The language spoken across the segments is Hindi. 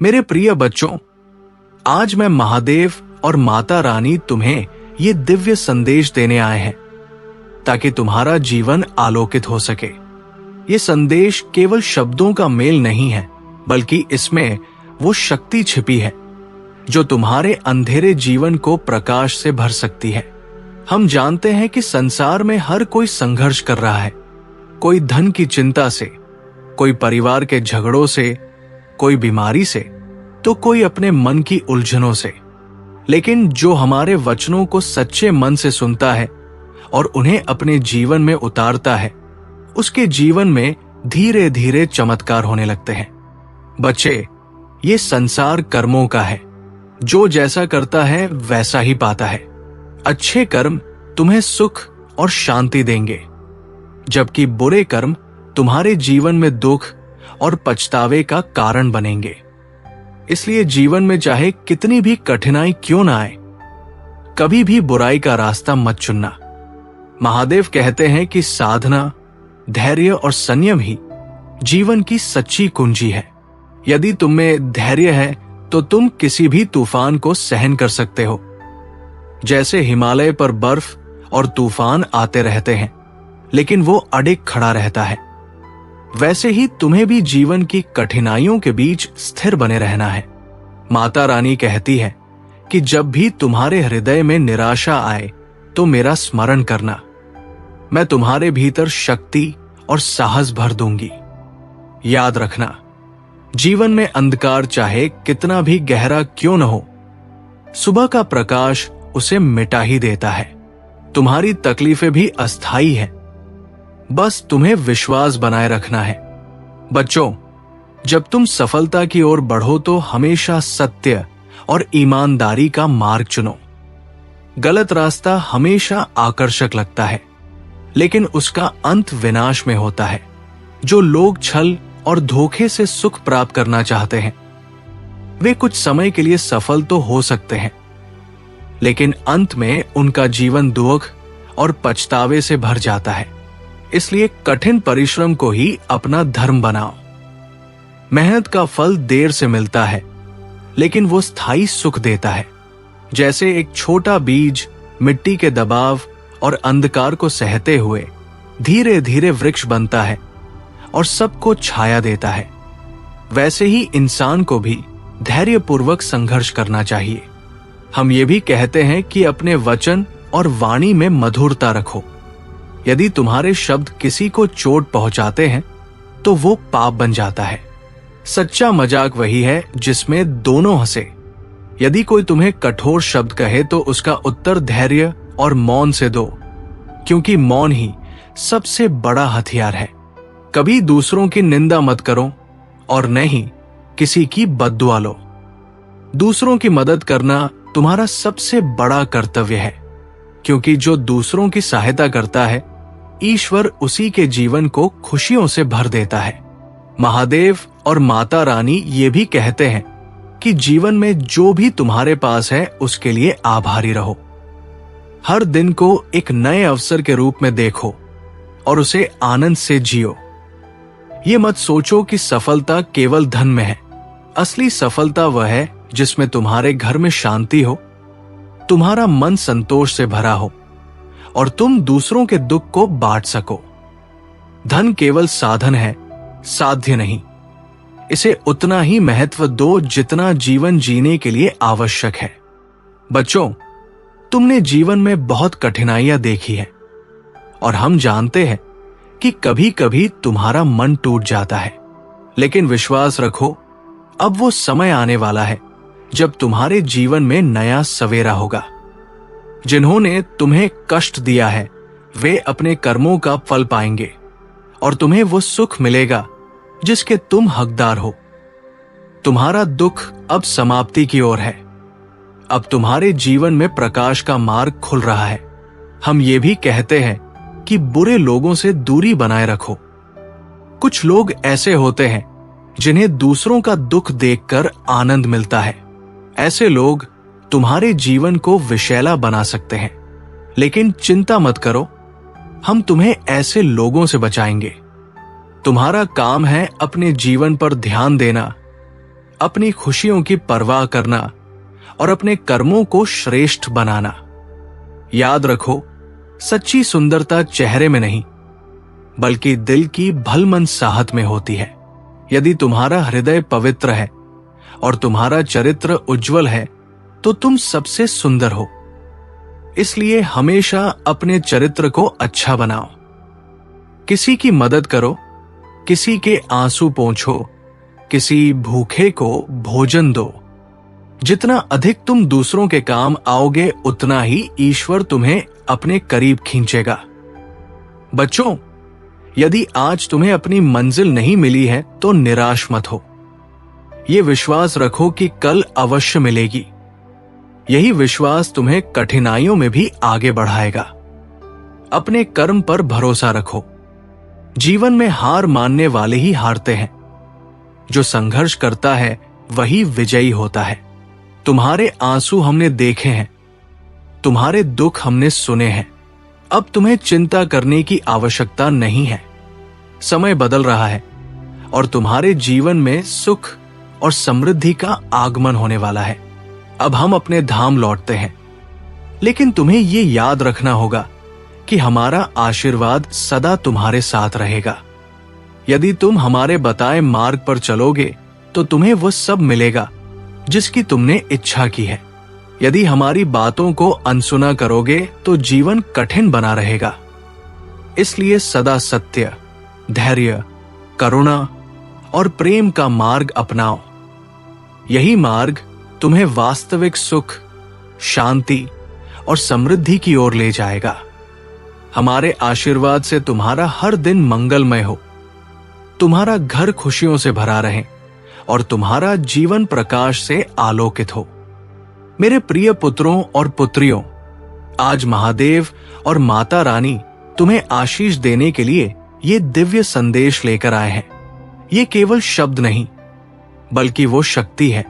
मेरे प्रिय बच्चों, आज मैं महादेव और माता रानी तुम्हें ये दिव्य संदेश देने आए हैं ताकि तुम्हारा जीवन आलोकित हो सके। ये संदेश केवल शब्दों का मेल नहीं है, बल्कि इसमें वो शक्ति छिपी है जो तुम्हारे अंधेरे जीवन को प्रकाश से भर सकती है। हम जानते हैं कि संसार में हर कोई संघर्ष कर रहा है, कोई धन की चिंता से, कोई परिवार के झगड़ों से, कोई बीमारी से, तो कोई अपने मन की उलझनों से। लेकिन जो हमारे वचनों को सच्चे मन से सुनता है और उन्हें अपने जीवन में उतारता है, उसके जीवन में धीरे धीरे चमत्कार होने लगते हैं। बच्चे, ये संसार कर्मों का है। जो जैसा करता है वैसा ही पाता है। अच्छे कर्म तुम्हें सुख और शांति देंगे, जबकि बुरे कर्म तुम्हारे जीवन में दुख और पछतावे का कारण बनेंगे। इसलिए जीवन में चाहे कितनी भी कठिनाई क्यों ना आए, कभी भी बुराई का रास्ता मत चुनना। महादेव कहते हैं कि साधना, धैर्य और संयम ही जीवन की सच्ची कुंजी है। यदि तुम में धैर्य है तो तुम किसी भी तूफान को सहन कर सकते हो। जैसे हिमालय पर बर्फ और तूफान आते रहते हैं, लेकिन वो अडिग खड़ा रहता है, वैसे ही तुम्हें भी जीवन की कठिनाइयों के बीच स्थिर बने रहना है। माता रानी कहती है कि जब भी तुम्हारे हृदय में निराशा आए तो मेरा स्मरण करना। मैं तुम्हारे भीतर शक्ति और साहस भर दूंगी। याद रखना, जीवन में अंधकार चाहे कितना भी गहरा क्यों न हो, सुबह का प्रकाश उसे मिटा ही देता है। तुम्हारी तकलीफें भी अस्थाई है, बस तुम्हें विश्वास बनाए रखना है। बच्चों, जब तुम सफलता की ओर बढ़ो तो हमेशा सत्य और ईमानदारी का मार्ग चुनो। गलत रास्ता हमेशा आकर्षक लगता है, लेकिन उसका अंत विनाश में होता है। जो लोग छल और धोखे से सुख प्राप्त करना चाहते हैं, वे कुछ समय के लिए सफल तो हो सकते हैं, लेकिन अंत में उनका जीवन दुख और पछतावे से भर जाता है। इसलिए कठिन परिश्रम को ही अपना धर्म बनाओ। मेहनत का फल देर से मिलता है, लेकिन वो स्थायी सुख देता है। जैसे एक छोटा बीज मिट्टी के दबाव और अंधकार को सहते हुए धीरे धीरे वृक्ष बनता है और सबको छाया देता है, वैसे ही इंसान को भी धैर्यपूर्वक संघर्ष करना चाहिए। हम ये भी कहते हैं कि अपने वचन और वाणी में मधुरता रखो। यदि तुम्हारे शब्द किसी को चोट पहुंचाते हैं तो वो पाप बन जाता है। सच्चा मजाक वही है जिसमें दोनों हंसे। यदि कोई तुम्हें कठोर शब्द कहे तो उसका उत्तर धैर्य और मौन से दो, क्योंकि मौन ही सबसे बड़ा हथियार है। कभी दूसरों की निंदा मत करो और न ही किसी की बद्दुआ लो। दूसरों की मदद करना तुम्हारा सबसे बड़ा कर्तव्य है, क्योंकि जो दूसरों की सहायता करता है, ईश्वर उसी के जीवन को खुशियों से भर देता है। महादेव और माता रानी ये भी कहते हैं कि जीवन में जो भी तुम्हारे पास है उसके लिए आभारी रहो। हर दिन को एक नए अवसर के रूप में देखो और उसे आनंद से जियो। ये मत सोचो कि सफलता केवल धन में है। असली सफलता वह है जिसमें तुम्हारे घर में शांति हो, तुम्हारा मन संतोष से भरा हो और तुम दूसरों के दुख को बांट सको। धन केवल साधन है, साध्य नहीं। इसे उतना ही महत्व दो जितना जीवन जीने के लिए आवश्यक है। बच्चों, तुमने जीवन में बहुत कठिनाइयां देखी है और हम जानते हैं कि कभी कभी तुम्हारा मन टूट जाता है, लेकिन विश्वास रखो, अब वो समय आने वाला है जब तुम्हारे जीवन में नया सवेरा होगा। जिन्होंने तुम्हें कष्ट दिया है वे अपने कर्मों का फल पाएंगे और तुम्हें वो सुख मिलेगा जिसके तुम हकदार हो। तुम्हारा दुख अब समाप्ति की ओर है। अब तुम्हारे जीवन में प्रकाश का मार्ग खुल रहा है। हम ये भी कहते हैं कि बुरे लोगों से दूरी बनाए रखो। कुछ लोग ऐसे होते हैं जिन्हें दूसरों का दुख देखकर आनंद मिलता है। ऐसे लोग तुम्हारे जीवन को विषैला बना सकते हैं, लेकिन चिंता मत करो, हम तुम्हें ऐसे लोगों से बचाएंगे। तुम्हारा काम है अपने जीवन पर ध्यान देना, अपनी खुशियों की परवाह करना और अपने कर्मों को श्रेष्ठ बनाना। याद रखो, सच्ची सुंदरता चेहरे में नहीं बल्कि दिल की भलमन साहत में होती है। यदि तुम्हारा हृदय पवित्र है और तुम्हारा चरित्र उज्जवल है तो तुम सबसे सुंदर हो। इसलिए हमेशा अपने चरित्र को अच्छा बनाओ। किसी की मदद करो, किसी के आंसू पोंछो, किसी भूखे को भोजन दो। जितना अधिक तुम दूसरों के काम आओगे उतना ही ईश्वर तुम्हें अपने करीब खींचेगा। बच्चों, यदि आज तुम्हें अपनी मंजिल नहीं मिली है तो निराश मत हो। ये विश्वास रखो कि कल अवश्य मिलेगी। यही विश्वास तुम्हें कठिनाइयों में भी आगे बढ़ाएगा। अपने कर्म पर भरोसा रखो। जीवन में हार मानने वाले ही हारते हैं। जो संघर्ष करता है वही विजयी होता है। तुम्हारे आंसू हमने देखे हैं, तुम्हारे दुख हमने सुने हैं। अब तुम्हें चिंता करने की आवश्यकता नहीं है। समय बदल रहा है और तुम्हारे जीवन में सुख और समृद्धि का आगमन होने वाला है। अब हम अपने धाम लौटते हैं, लेकिन तुम्हें ये याद रखना होगा कि हमारा आशीर्वाद सदा तुम्हारे साथ रहेगा। यदि तुम हमारे बताए मार्ग पर चलोगे तो तुम्हें वो सब मिलेगा जिसकी तुमने इच्छा की है। यदि हमारी बातों को अनसुना करोगे तो जीवन कठिन बना रहेगा। इसलिए सदा सत्य, धैर्य, करुणा और प्रेम का मार्ग अपनाओ। यही मार्ग तुम्हें वास्तविक सुख, शांति और समृद्धि की ओर ले जाएगा। हमारे आशीर्वाद से तुम्हारा हर दिन मंगलमय हो, तुम्हारा घर खुशियों से भरा रहे और तुम्हारा जीवन प्रकाश से आलोकित हो। मेरे प्रिय पुत्रों और पुत्रियों, आज महादेव और माता रानी तुम्हें आशीष देने के लिए ये दिव्य संदेश लेकर आए हैं। ये केवल शब्द नहीं बल्कि वो शक्ति है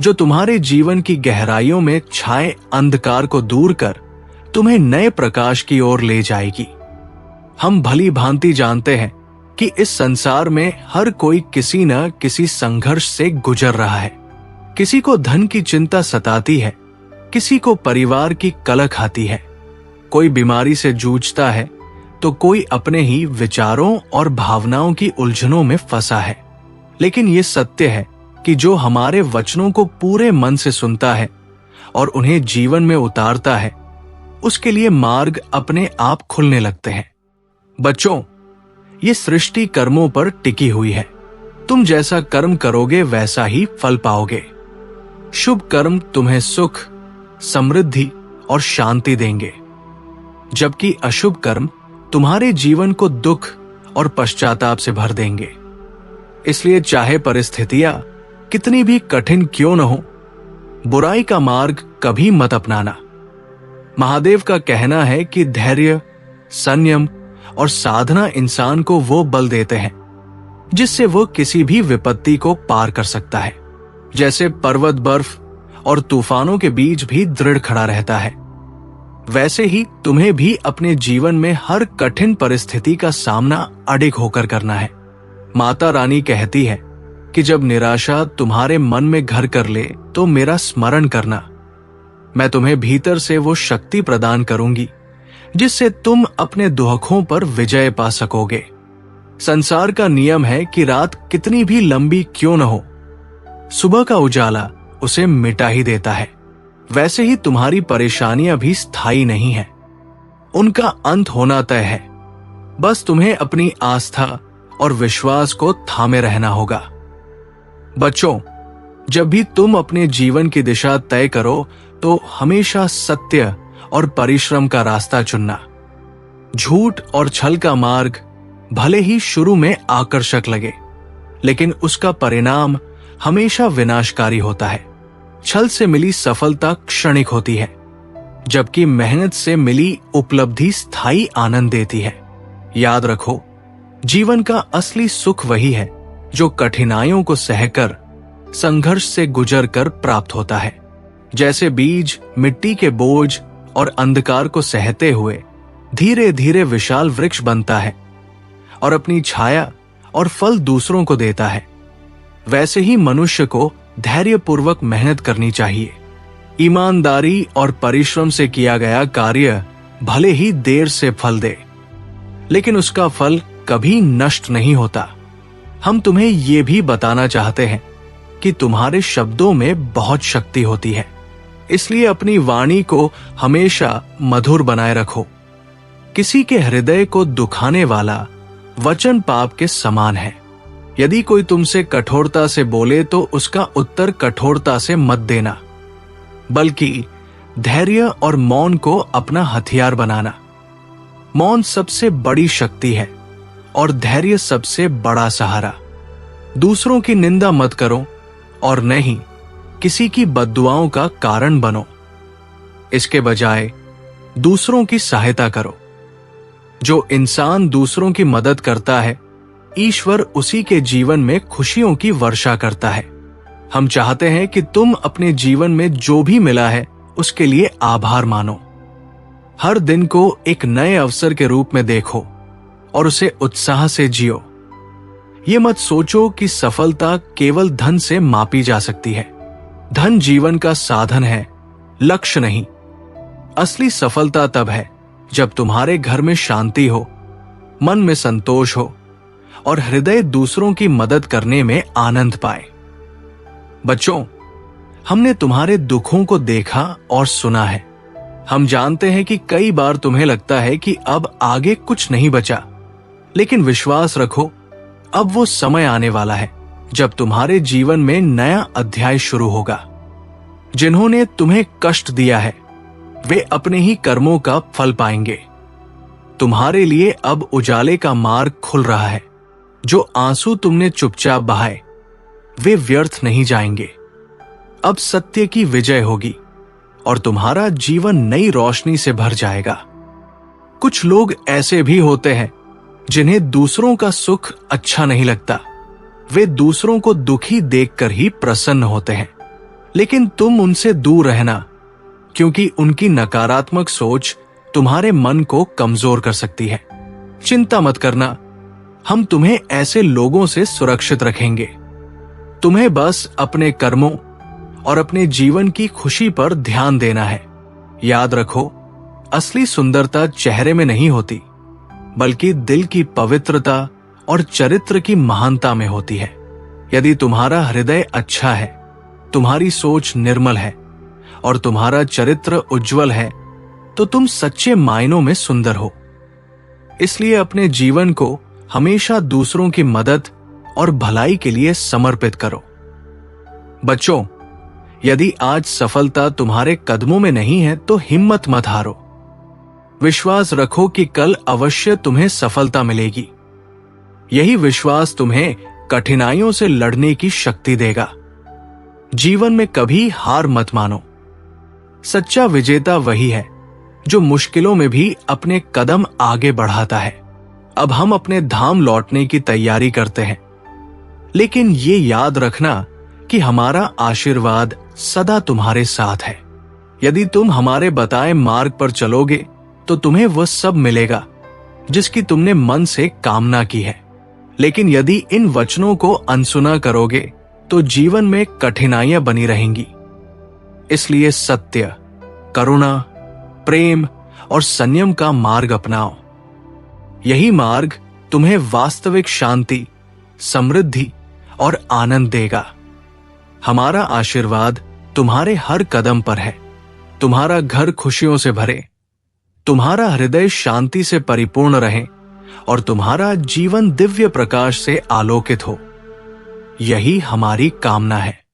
जो तुम्हारे जीवन की गहराइयों में छाए अंधकार को दूर कर तुम्हें नए प्रकाश की ओर ले जाएगी। हम भली भांति जानते हैं कि इस संसार में हर कोई किसी न किसी संघर्ष से गुजर रहा है। किसी को धन की चिंता सताती है, किसी को परिवार की कलह आती है, कोई बीमारी से जूझता है तो कोई अपने ही विचारों और भावनाओं की उलझनों में फंसा है। लेकिन ये सत्य है कि जो हमारे वचनों को पूरे मन से सुनता है और उन्हें जीवन में उतारता है, उसके लिए मार्ग अपने आप खुलने लगते हैं। बच्चों, ये सृष्टि कर्मों पर टिकी हुई है। तुम जैसा कर्म करोगे वैसा ही फल पाओगे। शुभ कर्म तुम्हें सुख, समृद्धि और शांति देंगे, जबकि अशुभ कर्म तुम्हारे जीवन को दुख और पश्चाताप से भर देंगे। इसलिए चाहे परिस्थितियां कितनी भी कठिन क्यों न हो, बुराई का मार्ग कभी मत अपनाना। महादेव का कहना है कि धैर्य, संयम और साधना इंसान को वो बल देते हैं जिससे वो किसी भी विपत्ति को पार कर सकता है। जैसे पर्वत बर्फ और तूफानों के बीच भी दृढ़ खड़ा रहता है, वैसे ही तुम्हें भी अपने जीवन में हर कठिन परिस्थिति का सामना अडिग होकर करना है। माता रानी कहती है कि जब निराशा तुम्हारे मन में घर कर ले तो मेरा स्मरण करना। मैं तुम्हें भीतर से वो शक्ति प्रदान करूंगी जिससे तुम अपने दुखों पर विजय पा सकोगे। संसार का नियम है कि रात कितनी भी लंबी क्यों न हो, सुबह का उजाला उसे मिटा ही देता है। वैसे ही तुम्हारी परेशानियां भी स्थायी नहीं है, उनका अंत होना तय है। बस तुम्हें अपनी आस्था और विश्वास को थामे रहना होगा। बच्चों, जब भी तुम अपने जीवन की दिशा तय करो तो हमेशा सत्य और परिश्रम का रास्ता चुनना। झूठ और छल का मार्ग भले ही शुरू में आकर्षक लगे, लेकिन उसका परिणाम हमेशा विनाशकारी होता है। छल से मिली सफलता क्षणिक होती है, जबकि मेहनत से मिली उपलब्धि स्थायी आनंद देती है। याद रखो, जीवन का असली सुख वही है जो कठिनाइयों को सहकर, संघर्ष से गुजरकर प्राप्त होता है। जैसे बीज मिट्टी के बोझ और अंधकार को सहते हुए धीरे धीरे विशाल वृक्ष बनता है और अपनी छाया और फल दूसरों को देता है, वैसे ही मनुष्य को धैर्यपूर्वक मेहनत करनी चाहिए। ईमानदारी और परिश्रम से किया गया कार्य भले ही देर से फल दे, लेकिन उसका फल कभी नष्ट नहीं होता। हम तुम्हें ये भी बताना चाहते हैं कि तुम्हारे शब्दों में बहुत शक्ति होती है, इसलिए अपनी वाणी को हमेशा मधुर बनाए रखो। किसी के हृदय को दुखाने वाला वचन पाप के समान है। यदि कोई तुमसे कठोरता से बोले तो उसका उत्तर कठोरता से मत देना, बल्कि धैर्य और मौन को अपना हथियार बनाना। मौन सबसे बड़ी शक्ति है और धैर्य सबसे बड़ा सहारा। दूसरों की निंदा मत करो और न ही किसी की बद्दुआओं का कारण बनो। इसके बजाय दूसरों की सहायता करो। जो इंसान दूसरों की मदद करता है, ईश्वर उसी के जीवन में खुशियों की वर्षा करता है। हम चाहते हैं कि तुम अपने जीवन में जो भी मिला है उसके लिए आभार मानो। हर दिन को एक नए अवसर के रूप में देखो और उसे उत्साह से जियो। ये मत सोचो कि सफलता केवल धन से मापी जा सकती है। धन जीवन का साधन है, लक्ष्य नहीं। असली सफलता तब है जब तुम्हारे घर में शांति हो, मन में संतोष हो और हृदय दूसरों की मदद करने में आनंद पाए। बच्चों, हमने तुम्हारे दुखों को देखा और सुना है। हम जानते हैं कि कई बार तुम्हें लगता है कि अब आगे कुछ नहीं बचा, लेकिन विश्वास रखो, अब वो समय आने वाला है जब तुम्हारे जीवन में नया अध्याय शुरू होगा। जिन्होंने तुम्हें कष्ट दिया है वे अपने ही कर्मों का फल पाएंगे। तुम्हारे लिए अब उजाले का मार्ग खुल रहा है। जो आंसू तुमने चुपचाप बहाए वे व्यर्थ नहीं जाएंगे। अब सत्य की विजय होगी और तुम्हारा जीवन नई रोशनी से भर जाएगा। कुछ लोग ऐसे भी होते हैं जिन्हें दूसरों का सुख अच्छा नहीं लगता। वे दूसरों को दुखी देखकर ही प्रसन्न होते हैं, लेकिन तुम उनसे दूर रहना, क्योंकि उनकी नकारात्मक सोच तुम्हारे मन को कमजोर कर सकती है। चिंता मत करना, हम तुम्हें ऐसे लोगों से सुरक्षित रखेंगे। तुम्हें बस अपने कर्मों और अपने जीवन की खुशी पर ध्यान देना है। याद रखो, असली सुंदरता चेहरे में नहीं होती, बल्कि दिल की पवित्रता और चरित्र की महानता में होती है। यदि तुम्हारा हृदय अच्छा है, तुम्हारी सोच निर्मल है और तुम्हारा चरित्र उज्जवल है, तो तुम सच्चे मायनों में सुंदर हो। इसलिए अपने जीवन को हमेशा दूसरों की मदद और भलाई के लिए समर्पित करो। बच्चों, यदि आज सफलता तुम्हारे कदमों में नहीं है तो हिम्मत मत हारो। विश्वास रखो कि कल अवश्य तुम्हें सफलता मिलेगी। यही विश्वास तुम्हें कठिनाइयों से लड़ने की शक्ति देगा। जीवन में कभी हार मत मानो। सच्चा विजेता वही है जो मुश्किलों में भी अपने कदम आगे बढ़ाता है। अब हम अपने धाम लौटने की तैयारी करते हैं, लेकिन ये याद रखना कि हमारा आशीर्वाद सदा तुम्हारे साथ है। यदि तुम हमारे बताए मार्ग पर चलोगे तो तुम्हें वह सब मिलेगा जिसकी तुमने मन से कामना की है। लेकिन यदि इन वचनों को अनसुना करोगे तो जीवन में कठिनाइयां बनी रहेंगी। इसलिए सत्य, करुणा, प्रेम और संयम का मार्ग अपनाओ। यही मार्ग तुम्हें वास्तविक शांति, समृद्धि और आनंद देगा। हमारा आशीर्वाद तुम्हारे हर कदम पर है। तुम्हारा घर खुशियों से भरे, तुम्हारा हृदय शांति से परिपूर्ण रहे और तुम्हारा जीवन दिव्य प्रकाश से आलोकित हो। यही हमारी कामना है।